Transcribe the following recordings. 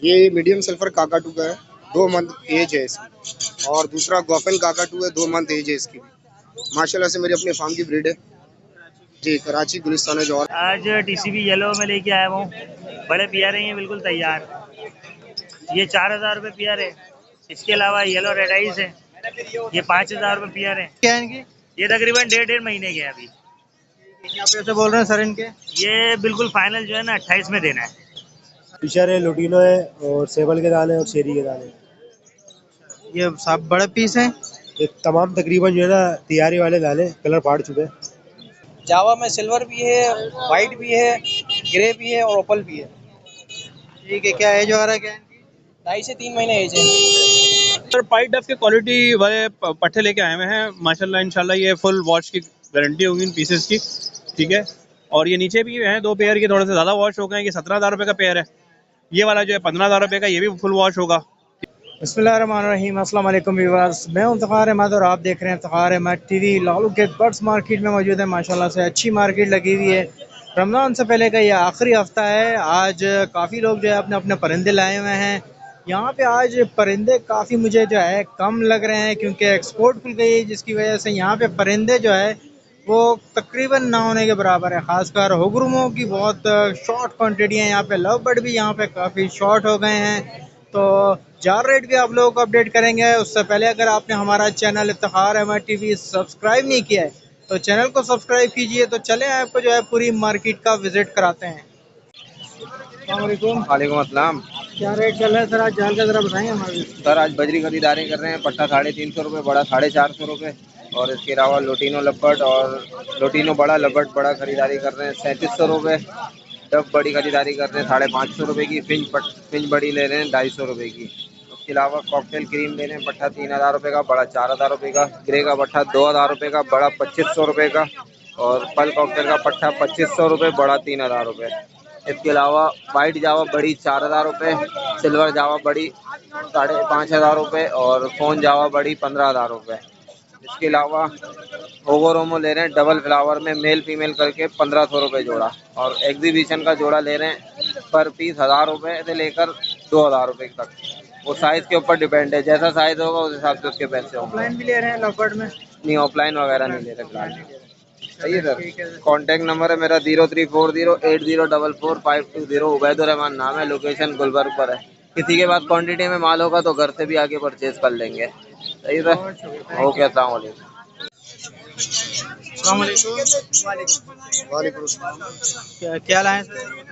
ये medium sulphur काकाटू का है, 2 मंथ एज है इसकी। और दूसरा गोफन काकाटू है, 2 मंथ एज है इसकी भी। माशाल्लाह से मेरी अपने फार्म की ब्रीड है जी, कराची गुलिस्तान है जौहर। आज टीसीबी येलो में लेके आया हूँ। बड़े प्यारे हैं, बिल्कुल तैयार। ये 4,000 रुपये पेयर है। इसके अलावा येलो रेड आइज है, ये 5,000 रुपये पेयर है। क्या है इनकी? ये तकरीबन 1.5 महीने के हैं अभी। क्या पैसे बोल रहे हैं सर इनके? ये बिल्कुल फाइनल जो है ना 28 में देना है। फिशर है, लुटिनो है और सेबल के दाने और शेरी के दाने। ये सब बड़े पीस हैं। ये तमाम तकरीबन जो है ना तैयारी वाले दाने, कलर फाड़ चुके हैं। जावा में सिल्वर भी है, वाइट भी है, ग्रे भी है और ओपल भी है। ठीक है, क्या एज वगैरह क्या है इनकी? 2.5 से 3 महीने एज है। सर पाइट डफ के क्वालिटी वाले पट्टे लेके आए हुए हैं माशाल्लाह। इंशाल्लाह ये फुल वॉश की गारंटी होगी इन पीसेस की, ठीक है। और ये नीचे भी हैं 2 पेयर के, थोड़े से ज़्यादा वॉश हो गए। ये 17,000 रुपये का पेयर है। ये वाला जो है 15,000 रुपये का, ये भी फुल वॉश होगा। बिस्मिल्लाहिर्रहमानिर्रहीम, अस्सलाम वालेकुम व्यूअर्स। मैं हूं इफ्तिखार अहमद और आप देख रहे हैं इफ्तिखार अहमद टीवी। लालू के बर्ड्स मार्केट में मौजूद है। माशाल्लाह से अच्छी मार्केट लगी हुई है। रमज़ान से पहले का ये आखिरी हफ्ता है। आज काफ़ी लोग जो है अपने अपने परिंदे लाए हुए हैं। यहाँ पे आज परिंदे काफ़ी मुझे जो है कम लग रहे हैं, क्योंकि एक्सपोर्ट खुल गई है, जिसकी वजह से यहाँ पे परिंदे जो है वो तकरीबन ना होने के बराबर है। ख़ासकर हुगरुमों की बहुत शॉर्ट क्वान्टिटी है यहाँ पे। लव बर्ड भी यहाँ पे काफ़ी शॉर्ट हो गए हैं। तो जार रेट भी आप लोगों को अपडेट करेंगे। उससे पहले अगर आपने हमारा channel Iftikhar Ahmed TV subscribe नहीं किया है तो चैनल को सब्सक्राइब कीजिए। तो चलें आपको जो है पूरी मार्केट का विजिट कराते हैं। वालेकुम अस्सलाम। क्या रेट चल रहा है सर? आज जाल का ज़रा बताएंगे हमारे। सर आज बजरी खरीदारी कर रहे हैं। पट्टा 350 रुपये, बड़ा 450 रुपये। और इसके अलावा लोटिनो लब्बट और लोटिनो बड़ा लब्बट बड़ा खरीदारी कर रहे हैं 3700 रुपये। डब बड़ी खरीदारी कर रहे हैं 550 रुपये की। फिंच बड़ी ले रहे हैं 250 रुपये की। उसके अलावा कॉकटेल क्रीम ले रहे हैं पट्टा 3000 रुपये का, बड़ा 4000 रुपये का। ग्रे का पट्टा 2000 रुपये का, बड़ा 2500 रुपये का। और पल कॉकटेल का पट्टा 2500 रुपये, बड़ा 3000 रुपये। इसके अलावा वाइट जावा बड़ी 4000 रुपये, सिल्वर जावा बड़ी 5,500 रुपये और फ़ोन जावा बड़ी 15,000 रुपये। इसके अलावा ओगोरोमो ले रहे हैं डबल फ्लावर में, मेल फीमेल करके 1500 रुपये जोड़ा। और एग्जीबिशन का जोड़ा ले रहे हैं पर पीस 1000 रुपये से लेकर 2000 रुपये तक। वो साइज़ के ऊपर डिपेंड है, जैसा साइज़ होगा उस हिसाब से उसके पैसे होंगे। ऑफलाइन भी ले रहे हैं लवबर्ड में? नहीं, ऑफलाइन वगैरह नहीं ले रहे फिलहाल। सही है सर। कॉन्टैक्ट नंबर है मेरा 034080444520। उबैदुर्रहमान नाम है। लोकेशन गुलबर्ग पर है। किसी के पास क्वांटिटी में माल होगा तो घर से भी आके परचेज कर लेंगे। सही सर। ओके, अस्सलाम वालेकुम। वालेकुम अस्सलाम। क्या लाए सर?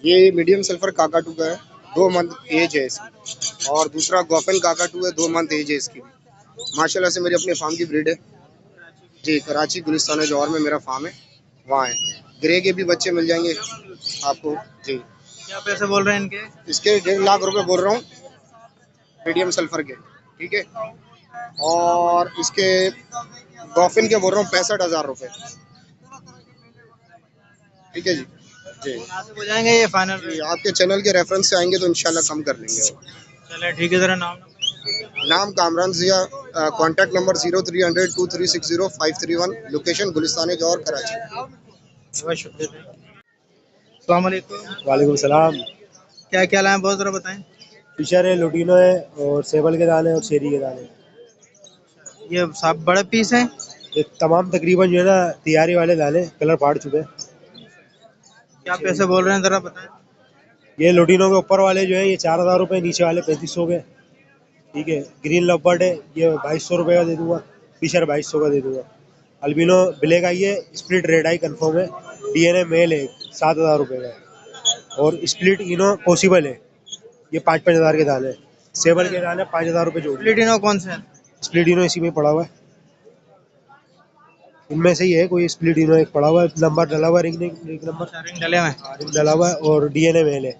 ये मीडियम सल्फर काकाटू का है, 2 मंथ एज है इसकी। और दूसरा गोफन काकाटू है, 2 मंथ एज है इसकी भी। माशाल्लाह से मेरी अपने फार्म की ब्रीड है जी, कराची गुलिस्तान है जौहर में मेरा फार्म है, वहाँ है। ग्रे के भी बच्चे मिल जाएंगे आपको जी। क्या पैसे बोल रहे हैं इनके? इसके 1.5 लाख रुपए बोल रहा हूँ, मीडियम सल्फर के, ठीक है। और इसके गॉफिन के बोल रहा हूँ 65,000 रुपये, ठीक है जी। जी मुनासिब हो जाएंगे ये फाइनल जी, रेट? आपके चैनल के रेफरेंस से आएंगे तो इंशाल्लाह कम कर लेंगे और। चले ठीक है, ज़रा नाम नाम Kamran Zia, contact number 03002360 531। Location Gulistan Jauhar Karachi. बहुत शुक्रिया। अस्सलाम वालेकुम। वालेकुम सलाम। क्या क्या लाए बहुत ज़रा बताएं। फिशर है, लुटिनो है और सेबल के दाने और शेरी के दाने। ये सब बड़े पीस हैं। ये तमाम तकरीबन जो है ना तैयारी वाले दाने, कलर फाड़ चुके हैं। क्या पैसे बोल रहे हैं ज़रा बताएं। ये लुटिनो के ऊपर वाले जो है ये 4,000 रुपये, नीचे वाले 3500 के, ठीक है। ग्रीन लव्बर्ड है, ये 2200 रुपये का दे दूंगा। फिशर 2200 का दे दूंगा। अल्बिनो ब्लैक आई है, स्प्लिट रेड आई कन्फर्म है, डीएनए मेल है, 7,000 रुपये का है। और स्प्लिट इनो पॉसिबल है, ये 5-5 हज़ार के दाने। सेबल के दाने 5,000 रुपये जोड़। प्लेटिनो कौन से हैं? स्प्लिट इनो इसी में पड़ा हुआ है, इनमें से ही है कोई। स्प्लिट इनो एक पड़ा हुआ है, नंबर डला हुआ है, रिंग नंबर रिंग डले हुए हैं। रिंग डला हुआ है और डीएनए मेल है।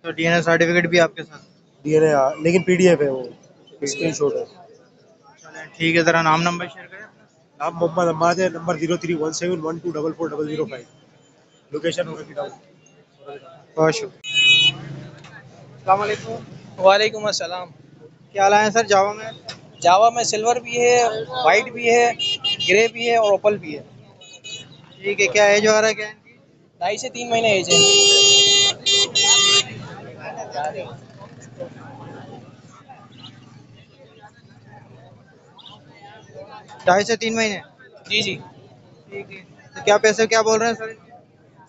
तो डीएनए सर्टिफिकेट भी आपके साथ? डीएनए लेकिन पीडीएफ है, वो स्क्रीनशॉट है। चलें ठीक है, ज़रा नाम नंबर शेयर करें। नाम मोहम्मद अम्माद है, नंबर 031712444405। लोकेशन होगा टाउन। बहुत शुक्रिया। अस्सलाम वालेकुम। वालेकुम अस्सलाम। क्या लाए हैं सर जावा में? जावा में सिल्वर भी है, वाइट भी है, ग्रे भी है और ओपल भी है। ठीक है, क्या एज वगैरह क्या है इनकी? 2.5 से 3 महीने एज है। ढाई से 3 महीने। जी जी। ठीक है, तो क्या पैसे क्या बोल रहे हैं सर?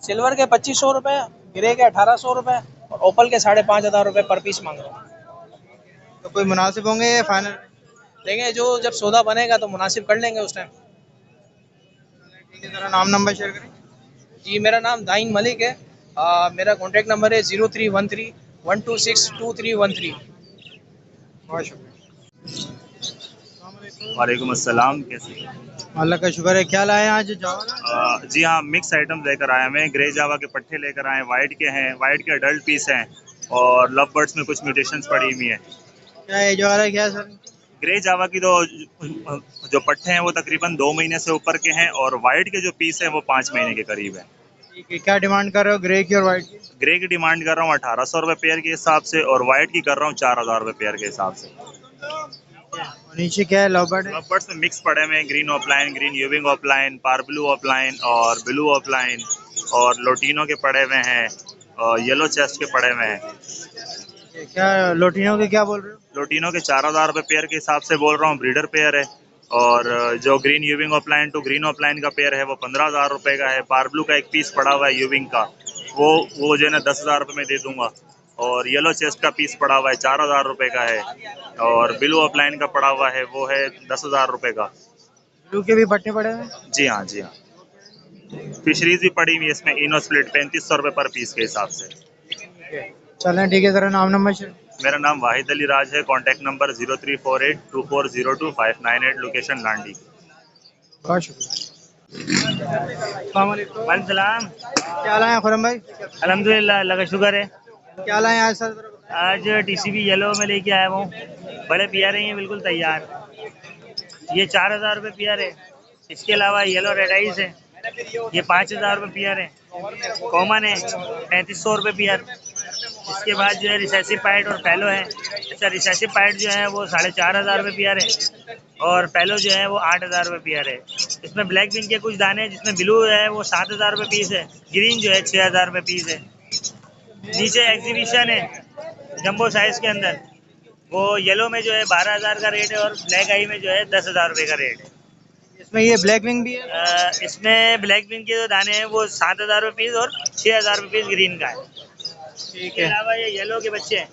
सिल्वर के 2500 रुपये, ग्रे के 1800 रुपये और ओपल के 5500 रुपये पर पीस मांग रहा हूँ। तो कोई मुनासिब होंगे या फाइनल? देखें जो जब सौदा बनेगा तो मुनासिब कर लेंगे उस टाइम। ठीक है, ज़रा नाम नंबर शेयर करें। जी मेरा नाम दाइन मलिक है। मेरा कॉन्टैक्ट नंबर है 0313 126 2313। बहुत शुक्रिया। वालेकुम अस्सलाम, कैसे हैं? अल्लाह का शुक्र है। क्या लाए हैं आज जावा? जी हाँ, मिक्स आइटम लेकर आए हैं। ग्रे जावा के पट्टे लेकर आए हैं, वाइट के हैं, वाइट के अडल्ट पीस हैं और लव बर्ड्स में कुछ म्यूटेशंस पड़ी हुई हैं। क्या एज वगैरह क्या है सर? ग्रे जावा की तो जो पट्टे हैं वो तकरीबन 2 महीने से ऊपर के हैं और वाइट के जो पीस हैं वो 5 महीने के करीब हैं। ठीक है, क्या डिमांड कर रहे हो ग्रे की और वाइट की? ग्रे की डिमांड कर रहा हूँ 1800 रुपये पेयर के हिसाब से और वाइट की कर रहा हूँ 4000 रुपये पेयर के हिसाब से। और नीचे क्या है? लवबर्ड है। लव बर्ड्स में मिक्स पड़े हुए हैं, ग्रीन ऑफलाइन, ग्रीन यूविंग ऑफलाइन, पार ब्लू ऑफलाइन और ब्लू ऑफलाइन और लोटिनो के पड़े हुए हैं और येलो चेस्ट के पड़े हुए हैं। क्या लोटिनो के क्या बोल रहे हो? लोटिनो के 4000 रुपये पेयर के हिसाब से बोल रहा हूँ, ब्रीडर पेयर है। और जो ग्रीन यूविंग ऑफलाइन टू ग्रीन ऑफलाइन का पेयर है वो 15000 रुपये का है। पार ब्लू का एक पीस पड़ा हुआ है यूविंग का, वो जो है ना 10000 रुपये में दे दूंगा। और येलो चेस्ट का पीस पड़ा हुआ है 4000 रुपये का है और ब्लू ऑफलाइन का पड़ा हुआ है वो है 10000 रुपये का। ब्लू के भी पट्टे पड़े हुए हैं? जी हाँ, जी हाँ। फिशरीज भी पड़ी हुई है इसमें, इनो स्प्लिट 3500 रुपये पर पीस के हिसाब से। चलें ठीक है, ज़रा नाम नंबर शेयर। मेरा नाम वाहिद अली राज है, कॉन्टैक्ट नंबर 034824022598, लोकेशन लांडी। बहुत शुक्रिया। अस्सलाम वालेकुम। वालेकुम सलाम। क्या लाए हैं खुरम भाई? अल्हम्दुलिल्लाह, अल्लाह का शुक्र है। क्या लाए हैं आज सर? आज टीसीबी येलो में लेके आया हूँ, बड़े प्यारे हैं, बिल्कुल तैयार। ये 4000 रुपये पेयर है। इसके अलावा येलो रेड आइस है, ये 5000 रुपये पेयर है। कॉमन है 3500 रुपये पेयर। इसके बाद जो है रिसेसिव पाइट और पैलो है। अच्छा, रिसेसिव पाइट जो है वो 4500 रुपये पेयर है और पैलो जो है वो 8000 रुपये पेयर है। इसमें ब्लैक विंग के कुछ दाने हैं, जिसमें ब्लू है वो 7000 रुपये पीस है, ग्रीन जो है 6000 रुपये पीस है। नीचे एग्जीबिशन है जंबो साइज के अंदर, वो येलो में जो है 12000 का रेट है और ब्लैक आई में जो है 10000 रुपये का रेट है। इसमें ये ब्लैक विंग भी है? इसमें ब्लैक विंग के जो दाने हैं वो 7000 रुपये पीस और 6000 रुपये पीस ग्रीन का है। ठीक इसके है, अलावा ये येलो के बच्चे हैं,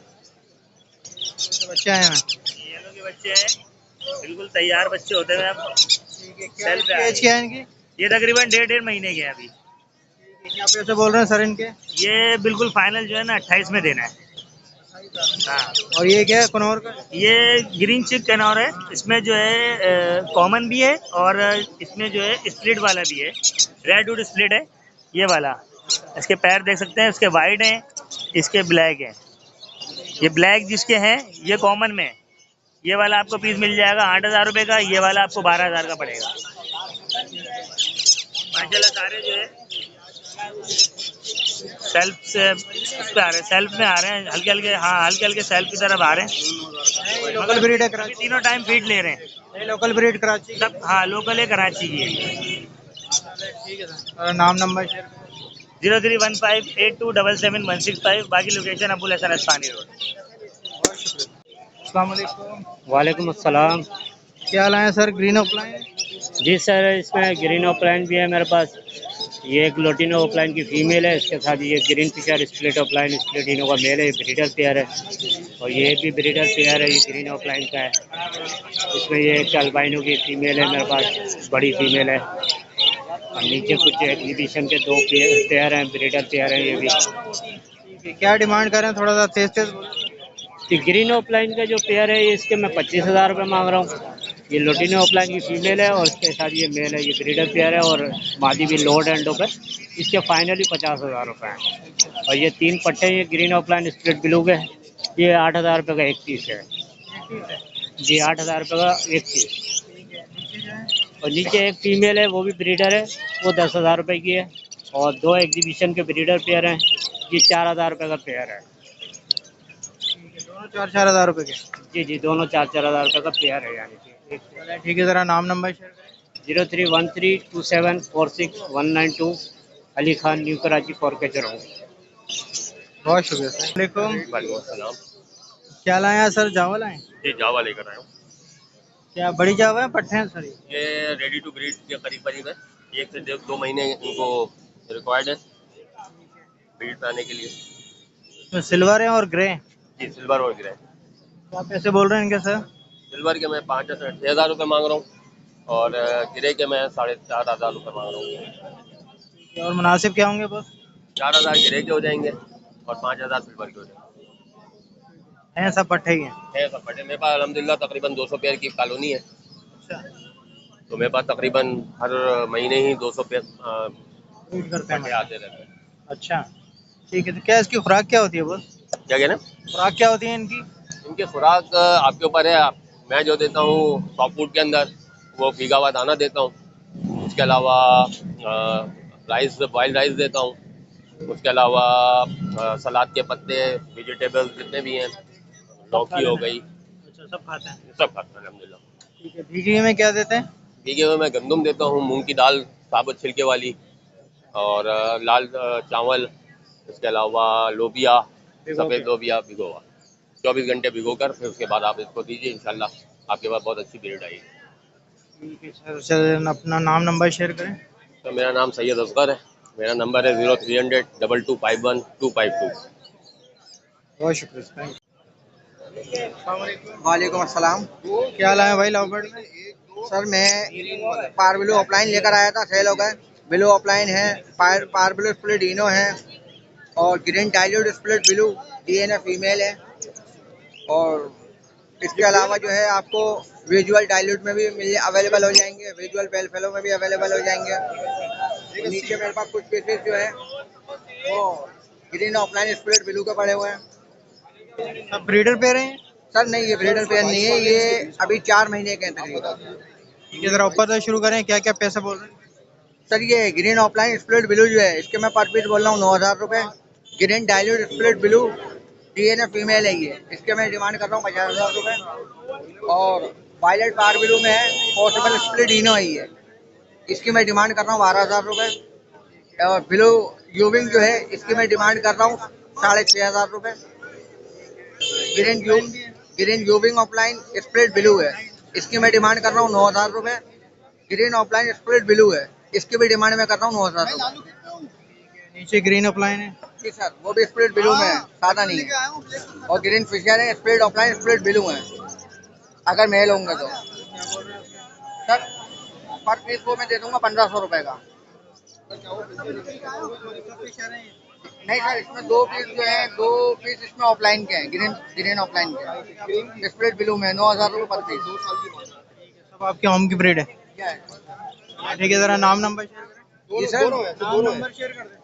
बच्चे आए हैं। येलो के बच्चे हैं, बिल्कुल तैयार बच्चे होते हैं। अब सेल पे आ एज क्या है इनकी? ये तकरीबन 1.5 महीने के हैं अभी। क्या पैसे बोल रहे हैं सर इनके? ये बिल्कुल फाइनल जो है ना 28 में देना है। हाँ, और ये क्या है कनौर का? ये ग्रीन चिक कैनोर है। इसमें जो है कॉमन भी है और इसमें जो है स्प्लिट वाला भी है, रेड वुड स्प्लिट है ये वाला। इसके पैर देख सकते हैं, इसके वाइट हैं, इसके ब्लैक हैं। ये ब्लैक जिसके हैं ये कॉमन में है। ये वाला आपको पीस मिल जाएगा 8000 रुपये का, ये वाला आपको 12000 का पड़ेगा। माशाल्लाह सारे जो है सेल्फ से उस पे आ रहे हैं, सेल्फ में आ रहे हैं हल्के हल्के। हाँ, हल्के हल्के सेल्फ की तरफ आ रहे हैं। लोकल ब्रीड है कराची? तीनों टाइम फीड ले रहे हैं ये लोकल ब्रीड कराची? सब। हाँ, लोकल है, कराची की है। ठीक है सर, नाम नंबर शेयर। 031582777165, बाकी लोकेशन अबुल हसन अस्फानी रोड। अस्सलाम वालेकुम। वालेकुम अस्सलाम। क्या लाए हैं सर? Green offline? जी सर, इसमें ग्रीन ऑफलाइन भी है मेरे पास। ये एक लोटिनो ऑफलाइन की फ़ीमेल है, इसके साथ ये ग्रीन फिशर स्प्लिट ऑफलाइन स्प्लिटिनो का मेल है, ब्रीडर पेयर है। और ये भी ब्रीडर पेयर है, ये ग्रीन ऑफलाइन का है। इसमें ये एक अल्बाइनो की फ़ीमेल है मेरे पास, बड़ी फ़ीमेल है। और नीचे कुछ एग्जीबिशन के 2 पेयर हैं, ब्रीडर पेयर हैं ये भी। क्या डिमांड कर रहे हैं? थोड़ा सा तेज तेज बोलो। कि ग्रीन ऑफलाइन का जो पेयर है ये इसके मैं 25000 रुपये मांग रहा हूँ। ये लोटिनो ऑफलाइन की फीमेल है और इसके साथ ये मेल है, ये ब्रीडर पेयर है और मादी भी लोड एंडो पे। इसके फाइनली 50000 रुपये हैं। और ये 3 पट्टे ये ग्रीन ऑफलाइन स्प्लिट ब्लू के, ये 8000 रुपये का एक पीस है जी, 8000 रुपये का एक पीस। और नीचे एक फीमेल है, वो भी ब्रीडर है, वो 10000 रुपये की है। और 2 एग्जीबिशन के ब्रीडर पेयर हैं, ये 4000 रुपये का पेयर है। दोनों 4-4 हज़ार रुपये के? जी जी, दोनों 4-4 हज़ार रुपये का पेयर है यानी कि। ठीक है, ज़रा नाम नंबर शेयर करें। 0313274619 अली खान, न्यू कराची, 4 के चौराहे। बहुत शुक्रिया सर। वालेकुम अस्सलाम। क्या लाए हैं सर, जावा लाए? ये जावा लेकर आया हूँ। क्या बड़ी जावा है, पट्टे हैं सर? ये रेडी टू ब्रीड के करीब करीब है। 1 से 2 महीने इनको रिक्वायर्ड है ब्रीड कराने के लिए। इसमें सिल्वर है और ग्रे। जी सिल्वर और ग्रे। क्या पैसे बोल रहे हैं इनके सर? सिल्वर के मैं 5,000 रुपये मांग रहा हूँ और ग्रे के मैं 4,500 रुपये मांग रहा हूँ। और मुनासिब क्या होंगे बस? 4,000 ग्रे के हो जाएंगे और 5,000 सिल्वर के हो जाएंगे। हैं सब पट्टे ही हैं? है सब बटे। मेरे पास अलहमदिल्ला तकरीबन 200 पेयर की कॉलोनी है। अच्छा, तो मेरे पास तकरीबन हर महीने ही 200 पेयर ब्रीड करते बटे हैं। आते रहते हैं। अच्छा ठीक है, तो क्या इसकी खुराक क्या होती है बस? क्या कह रहे हैं? खुराक क्या होती है इनकी? इनकी खुराक आपके ऊपर है। मैं जो देता हूँ सॉफ्ट फूड के अंदर वो भीगा हुआ दाना देता हूँ। उसके अलावा राइस, बॉइल्ड राइस देता हूँ। उसके अलावा सलाद के पत्ते, वेजिटेबल्स जितने भी हैं, लौकी हो गई, अच्छा, सब खाते हैं? सब खाता है अलहमदिल्ला। ठीक है, भीगी में क्या देते हैं? भीगे हुए मैं गंदम देता हूँ, मूंग की दाल साबुत छिलके वाली, और लाल चावल, इसके अलावा लोबिया, सफ़ेद लोबिया भिगो हुआ 24 घंटे भिगो कर फिर उसके बाद आप इसको दीजिए। इंशाल्लाह आपके पास बहुत अच्छी ब्रीड आएगी। ठीक है सर, चल अपना नाम नंबर शेयर करें। तो मेरा नाम सैयद असगर है। मेरा नंबर है 0300 2251 252। बहुत शुक्रिया। वालेकुम अस्सलाम। क्या लाए भाई लव बर्ड में? सर मैं पारब्लू ऑफलाइन लेकर आया था, सेल हो गए। ब्लू ऑफलाइन है, पारब्लू स्प्लिट इनो है और green dilute split blue DNA female है। और इसके अलावा जो है आपको विजुअल डाइल्यूट में भी अवेलेबल हो जाएंगे, विजुअल पेल फेलो में भी अवेलेबल हो जाएंगे। और नीचे मेरे पास कुछ पीसेस जो है वो ग्रीन ऑफलाइन स्प्लिट ब्लू के पड़े हुए हैं। सब ब्रीडर पे रहे हैं? सर नहीं, ये ब्रीडर पेयर नहीं है, ये अभी 4 महीने के हैं तकरीबन। ठीक है, जरा ऊपर से शुरू करें, क्या क्या पैसे बोल रहे हैं? सर ये ग्रीन ऑफलाइन स्प्लिट ब्लू जो है इसके मैं पर पीस बोल रहा हूँ 9,000 रुपये। Green dilute split blue DNA female है ये, इसके मैं डिमांड कर रहा हूँ 50,000 रुपये। और वायलेट पार ब्लू में है पॉसिबल स्प्लिट इनो है ये, इसकी मैं डिमांड कर रहा हूँ 12,000 रुपये। और ब्लू यूविंग जो है इसकी मैं डिमांड कर रहा हूँ 6,500 रुपये। ग्रीन यूविंग ऑफलाइन स्प्लिट ब्लू है, इसकी मैं डिमांड कर रहा हूँ 9,000 रुपये। ग्रीन ऑफलाइन स्प्लिट ब्लू है, इसकी भी डिमांड में कर रहा हूँ 9,000 रुपये। नीचे ग्रीन ऑफलाइन है? जी सर, वो भी स्प्लिट ब्लू में है, सादा नहीं है। और ग्रीन फिशर है, स्प्लिट ऑफलाइन स्प्लिट ब्लू है अगर मेल होंगे तो। सर पर पीस को मैं दे दूंगा 1,500 रुपये का। नहीं सर, इसमें 2 पीस जो है 2 पीस इसमें ऑफलाइन के हैं, ग्रीन ऑफलाइन के स्प्लिट ब्लू में 9,000 रुपये पर पीस। सब आपके होम की ब्रीड है? ठीक है, जरा नाम नंबर शेयर करें। जी सर,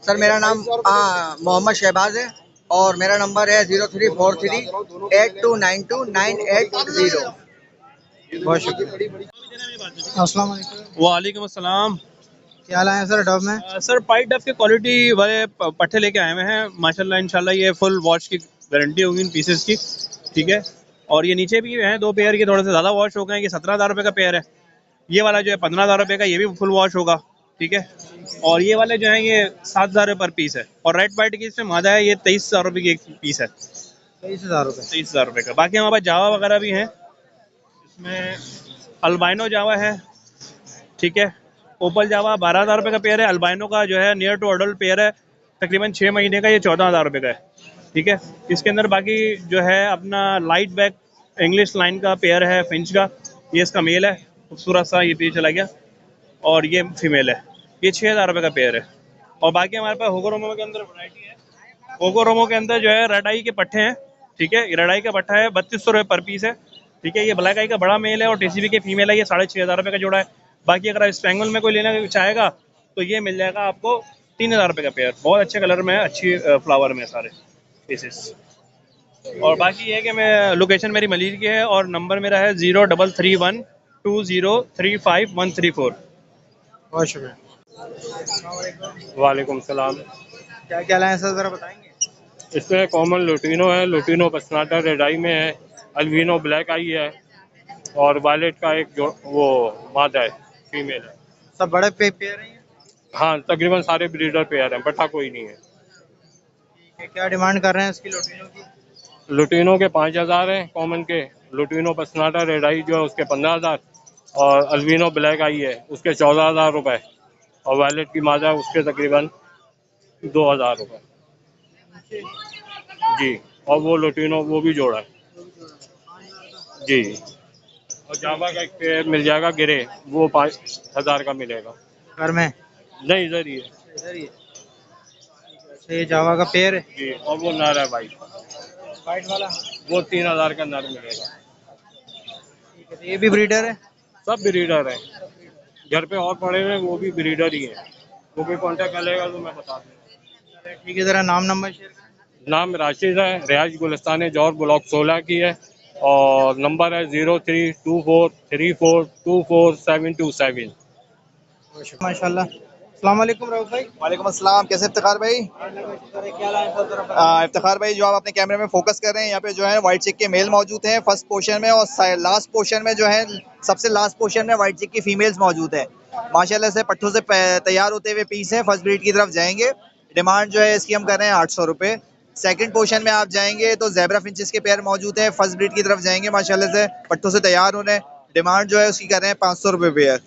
सर मेरा नाम मोहम्मद शहबाज है और मेरा नंबर है 0343 8292 980। बहुत शुक्रिया। अस्सलाम वालेकुम। वालेकुम अस्सलाम। क्या लाए हैं सर डब में? सर पाइट डफ के क्वालिटी वाले पट्टे लेके आए हुए हैं माशाल्लाह। इंशाल्लाह ये फुल वॉश की गारंटी होगी इन पीसेस की। ठीक है, और ये नीचे भी हैं 2 पेयर के, थोड़े से ज़्यादा वॉश हो गए हैं। ये 17,000 रुपये का पेयर है। ये वाला जो है 15,000 रुपये का, ये भी फुल वॉश होगा। ठीक है, और ये वाले जो हैं ये 7,000 रुपये पर पीस है। और रेड वाइट की इसमें मादा है, ये 23,000 रुपये की एक पीस है। 23,000 रुपये? 23,000 रुपये का। बाकी हमारे पास जावा वगैरह भी हैं, इसमें अल्बाइनो जावा है। ठीक है, ओपल जावा 12,000 रुपये का पेयर है। अल्बाइनो का जो है नियर टू अडल्ट पेयर है, तकरीबन 6 महीने का, ये 14,000 रुपये का है। ठीक है, इसके अंदर बाकी जो है अपना लाइट बैक इंग्लिश लाइन का पेयर है फिंच का, ये इसका मेल है, खूबसूरत सा ये पीछे चला गया, और ये फीमेल है, ये 6,000 रुपये का पेयर है। और बाकी हमारे पास होगोरोमो के अंदर वैरायटी है। होगोरोमो के अंदर जो है रेड आई के पट्टे हैं। ठीक है, ये रेड आई का पट्टा है, 3200 रुपये पर पीस है। ठीक है, ये ब्लैक आई का बड़ा मेल है और टीसीबी के फीमेल है, ये 6,500 रुपये का जोड़ा है। बाकी अगर स्पेंगल में कोई लेना चाहेगा तो ये मिल जाएगा आपको 3,000 रुपये का पेयर। बहुत अच्छे कलर में है, अच्छी फ्लावर में सारे पीसेस। और बाकी ये है कि मैं लोकेशन मेरी मलीर की है और नंबर मेरा है 0331 2035134। बहुत शुक्रिया। वालेकुम सलाम। क्या क्या लाए सर, ज़रा बताएंगे? इसमें कॉमन लुटिनो है, लुटिनो पसनाटा रेड आई में है, अल्बिनो ब्लैक आई है और वायलेट का एक जो वो मादा है, फीमेल है। सब बड़े पेयर हैं? हाँ, तकरीबन सारे ब्रीडर पेयर हैं, बटा कोई नहीं है। क्या डिमांड कर रहे हैं इसकी लुटिनो की? लुटिनो के 5,000 हैं कॉमन के। लुटिनो पसनाटा रेड आई जो है उसके 15,000 और अल्बिनो ब्लैक आई है उसके 14,000 रुपये और वायलेट की मादा उसके तकरीबन 2,000 रुपये जी। और वो लुटिनो वो भी जोड़ा है जी। और जावा का एक पेयर मिल जाएगा गिरे, वो 5,000 का मिलेगा। घर में नहीं इधर ही है इधर ही है। अच्छा, ये जावा का पेयर है जी। और वो नर है भाई, वाइट वाला। वो 3,000 का नर मिलेगा। ठीक है, तो ये भी ब्रीडर है? सब ब्रीडर है, घर पे और पड़े हुए वो भी ब्रीडर ही है। वो भी कांटेक्ट कर लेगा तो मैं बता दूँगा। ठीक है, ज़रा नाम नंबर शेयर करें। नाम राशिद है, रिहाइश गुलिस्तान जौहर ब्लॉक 16 की है और नंबर है 032434242727। माशाल्लाह। अस्सलाम वालेकुम रऊफ भाई। वालेकुम अस्सलाम, कैसे इफ्तिखार भाई? क्या लाए हैं सर? इफ्तिखार भाई जो आप अपने कैमरे में फोकस कर रहे हैं यहाँ पे जो है वाइट चिक के मेल मौजूद हैं फर्स्ट पोर्शन में, और लास्ट पोर्शन में जो है सबसे लास्ट पोर्शन में वाइट चिक की फीमेल्स मौजूद हैं। माशाल्लाह से पट्ठों से तैयार होते हुए पीस हैं, फर्स्ट ब्रीड की तरफ जाएंगे। डिमांड जो है इसकी हम कर रहे हैं 800 रुपये। सेकंड पोर्शन में आप जाएंगे तो ज़ेब्रा फिंचेस के पेयर मौजूद हैं, फर्स्ट ब्रीड की तरफ जाएंगे, माशाल्लाह से पट्ठों से तैयार हो रहे हैं। डिमांड जो है उसकी कर रहे हैं 500 रुपये पेयर।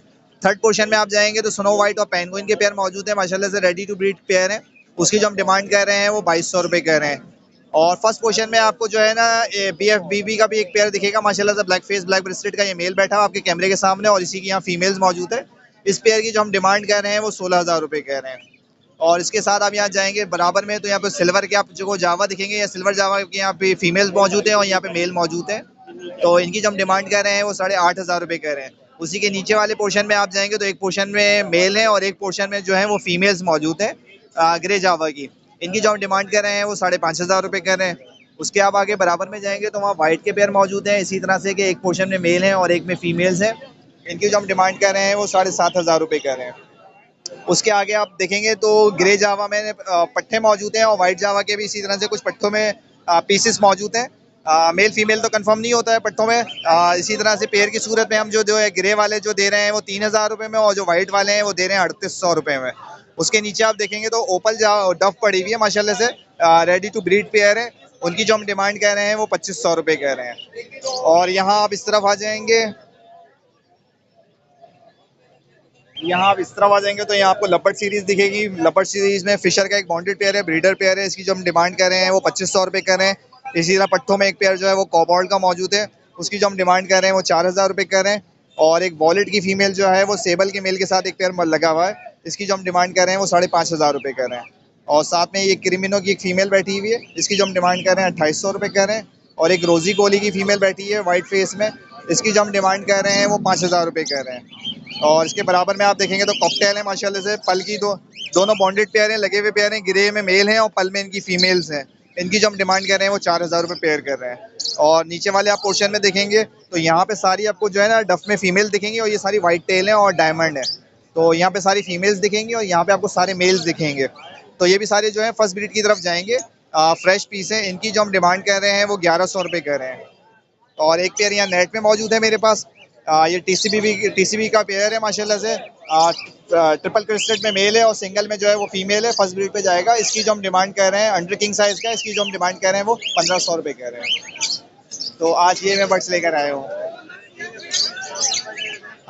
थर्ड पोर्शन में आप जाएंगे तो स्नो वाइट और पेंगुइन के पेयर मौजूद हैं, माशाल्लाह से रेडी टू ब्रीड पेयर हैं। उसकी जो हम डिमांड कर रहे हैं वो 2200 रुपये कर रहे हैं। और फर्स्ट पोर्शन में आपको जो है ना BF-BB का भी एक पेयर दिखेगा, माशाल्लाह से ब्लैक फेस ब्लैक ब्रेस्लेट का ये मेल बैठा हुआ आपके कैमरे के सामने, और इसी की यहाँ फीमेल्स मौजूद है। इस पेयर की जो हम डिमांड कर रहे हैं वो 16,000 रुपये कह रहे हैं। और इसके साथ आप यहाँ जाएंगे बराबर में तो यहाँ पे सिल्वर के आप जो जावा दिखेंगे, या सिल्वर जावा के यहाँ पे फीमेल्स मौजूद हैं और यहाँ पे मेल मौजूद हैं। तो इनकी जो हम डिमांड कर रहे हैं वो 8,500 रुपये कह रहे हैं। उसी के नीचे वाले पोर्शन में आप जाएंगे तो एक पोर्शन में मेल है और एक पोर्शन में जो है वो फीमेल्स मौजूद हैं ग्रे जावा की। इनकी जो हम डिमांड कर रहे हैं वो 5,500 रुपये कर रहे हैं। उसके आप आगे बराबर में जाएंगे तो वहाँ वाइट के पेयर मौजूद हैं, इसी तरह से कि एक पोर्शन में मेल हैं और एक में फीमेल्स हैं। इनकी जो हम डिमांड कर रहे हैं वो 7,500 रुपये कर रहे हैं। उसके आगे आप देखेंगे तो ग्रे जावा में पट्टे मौजूद हैं और वाइट जावा के भी इसी तरह से कुछ पट्टों में पीसेस मौजूद हैं। मेल फीमेल तो कंफर्म नहीं होता है पट्टों में। इसी तरह से पेयर की सूरत में हम जो है ग्रे वाले जो दे रहे हैं वो 3,000 रुपये में, और जो वाइट वाले हैं वो दे रहे हैं 3,800 रुपये में। उसके नीचे आप देखेंगे तो ओपल डफ पड़ी हुई है, माशाल्लाह से रेडी टू ब्रीड पेयर है। उनकी जो हम डिमांड कर रहे हैं वो 2,500 रुपये कह रहे हैं। और यहाँ आप इस तरफ आ जाएंगे, यहाँ आप इस तरफ आ जाएंगे तो यहाँ आपको लबर्ड सीरीज दिखेगी। लबर्ड सीरीज में फिशर का एक बॉन्डेड पेयर है, ब्रीडर पेयर है। इसकी जो हम डिमांड कर रहे हैं वो 2,500 रुपये कर रहे हैं। इसी तरह पट्टों में एक पेयर जो है वो कॉबॉल्ड का मौजूद है, उसकी जो हम डिमांड कर रहे हैं वो 4,000 रुपये कर रहे हैं। और एक वॉलेट की फीमेल जो है वो सेबल के मेल के साथ एक पेयर लगा हुआ है, इसकी जो हम डिमांड कर रहे हैं वो 5,500 रुपये कर रहे हैं। और साथ में ये क्रिमिनो की एक फीमेल बैठी हुई है, इसकी जो हम डिमांड कर रहे हैं 2,800 रुपये कर रहे हैं। और एक रोजी कोली की फीमेल बैठी है वाइट फेस में, इसकी जो हम डिमांड कर रहे हैं वो 5,000 रुपये कर रहे हैं। और इसके बराबर में आप देखेंगे तो कॉकटेल है, माशाल्लाह से पल की दोनों बॉन्डेड पेयर हैं, लगे हुए पेयर हैं। ग्रे में मेल हैं और पल में इनकी फीमेल्स हैं। इनकी जो हम डिमांड कर रहे हैं वो 4,000 रुपये पेयर कर रहे हैं। और नीचे वाले आप पोर्शन में देखेंगे तो यहाँ पे सारी आपको जो है ना डफ में फीमेल दिखेंगी, और ये सारी वाइट टेल हैं और डायमंड है। तो यहाँ पे सारी फीमेल्स दिखेंगी और यहाँ पे आपको सारे मेल्स दिखेंगे। तो ये भी सारे जो है फर्स्ट ब्रीड की तरफ जाएंगे, फ्रेश पीस है। इनकी जो हम डिमांड कर रहे हैं वो 1,100 रुपये कर रहे हैं। और एक पेयर यहाँ नेट में मौजूद है मेरे पास, ये TCB का पेयर है, माशाल्लाह से ट्रिपल क्रिस्टेड में मेल है और सिंगल में जो है वो फीमेल है, फर्स्ट ब्रीड पे जाएगा। इसकी जो हम डिमांड कर रहे हैं अंडर किंग साइज़ का, इसकी जो हम डिमांड कर रहे हैं वो 1,500 रुपये कर रहे हैं। तो आज ये मैं बर्ड्स लेकर आया हूँ।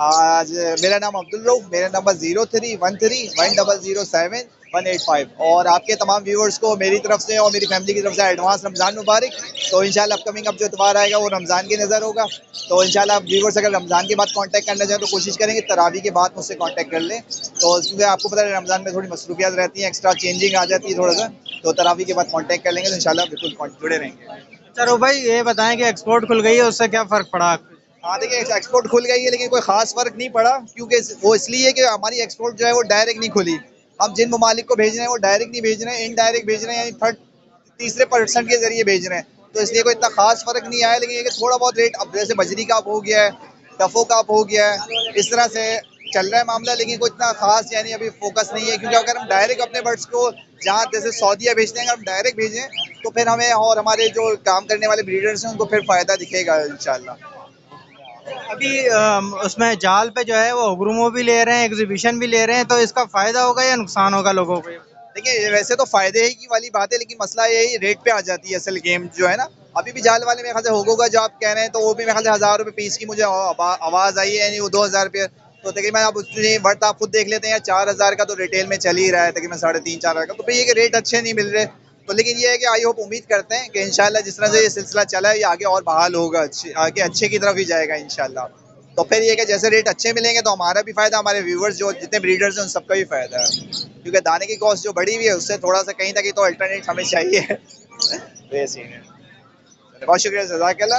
आज मेरा नाम अब्दुल रऊफ, मेरा नंबर 03131007 और आपके तमाम व्यूवर्स को मेरी तरफ से और मेरी फैमिली की तरफ से एडवांस रमज़ान मुबारक। तो इंशाल्लाह अपकमिंग अब जो इतवार आएगा वो रमज़ान की नज़र होगा। तो इंशाल्लाह आप व्यूवर्स अगर रमज़ान के बाद कांटेक्ट करना चाहें तो कोशिश करेंगे तरावी के बाद मुझसे कांटेक्ट कर लें। तो क्योंकि आपको पता है रमज़ान में थोड़ी मसरूफियात रहती हैं, एक्स्ट्रा चेंजिंग आ जाती है थोड़ा सा, तो तरावी के बाद कांटेक्ट कर लेंगे तो इंशाल्लाह बिल्कुल जुड़े रहेंगे। चलो भाई ये बताएं कि एक्सपोर्ट खुल गई है, उससे क्या फ़र्क पड़ा? हाँ देखिए एक्सपोर्ट खुल गई है लेकिन कोई ख़ास फ़र्क नहीं पड़ा, क्योंकि वो इसलिए कि हमारी एक्सपोर्ट जो है वो डायरेक्ट नहीं खुली। हम जिन ममालिक को भेज रहे हैं वो डायरेक्ट नहीं भेज रहे हैं, इनडायरेक्ट भेज रहे हैं, यानी तीसरे पर्सन के जरिए भेज रहे हैं। तो इसलिए कोई इतना खास फ़र्क नहीं आया, लेकिन ये कि थोड़ा बहुत रेट अब जैसे बजरी का हो गया है, टफो का हो गया है, इस तरह से चल रहा है मामला, लेकिन कोई इतना खास यानी अभी फोकस नहीं है। क्योंकि अगर हम डायरेक्ट अपने बर्ड्स को जहाँ जैसे सऊदीया भेजते हैं, अगर हम डायरेक्ट भेजें तो फिर हमें और हमारे जो काम करने वाले ब्रीडर्स हैं उनको फिर फ़ायदा दिखेगा इंशाल्लाह। अभी उसमें जाल पे जो है वो हुक्रूमो भी ले रहे हैं, एग्जीबिशन भी ले रहे हैं, तो इसका फ़ायदा होगा या नुकसान होगा लोगों को? देखिए वैसे तो फायदे ही की वाली बात है, लेकिन मसला यही रेट पे आ जाती है असल गेम जो है ना। अभी भी जाल वाले मेरे ख्याल से होगा जो आप कह रहे हैं, तो वो भी मेरे ख्याल से 1000 रुपये पीस की मुझे आवाज़ आई है, यानी वो 2000 रुपये। तो तकरीबन आप उसमें वर्थ आप खुद देख लेते हैं, 4000 का तो रिटेल में चल ही रहा है, तकरीबन 3.5-4 का। तो भाई ये कि रेट अच्छे नहीं मिल रहे। तो लेकिन ये है कि आई होप, उम्मीद करते हैं कि इंशाल्लाह जिस तरह से ये सिलसिला चला है ये आगे और बहाल होगा, आगे अच्छे की तरफ ही जाएगा इंशाल्लाह। तो फिर ये कि जैसे रेट अच्छे मिलेंगे तो हमारा भी फ़ायदा, हमारे व्यूवर्स जो जितने ब्रीडर्स हैं उन सबका भी फ़ायदा है, क्योंकि दाने की कॉस्ट जो बढ़ी हुई है उससे थोड़ा सा कहीं ना कहीं तो अल्टरनेट हमें चाहिए। तो ये सीन है। बहुत शुक्रिया, जज़ाकल्लाह।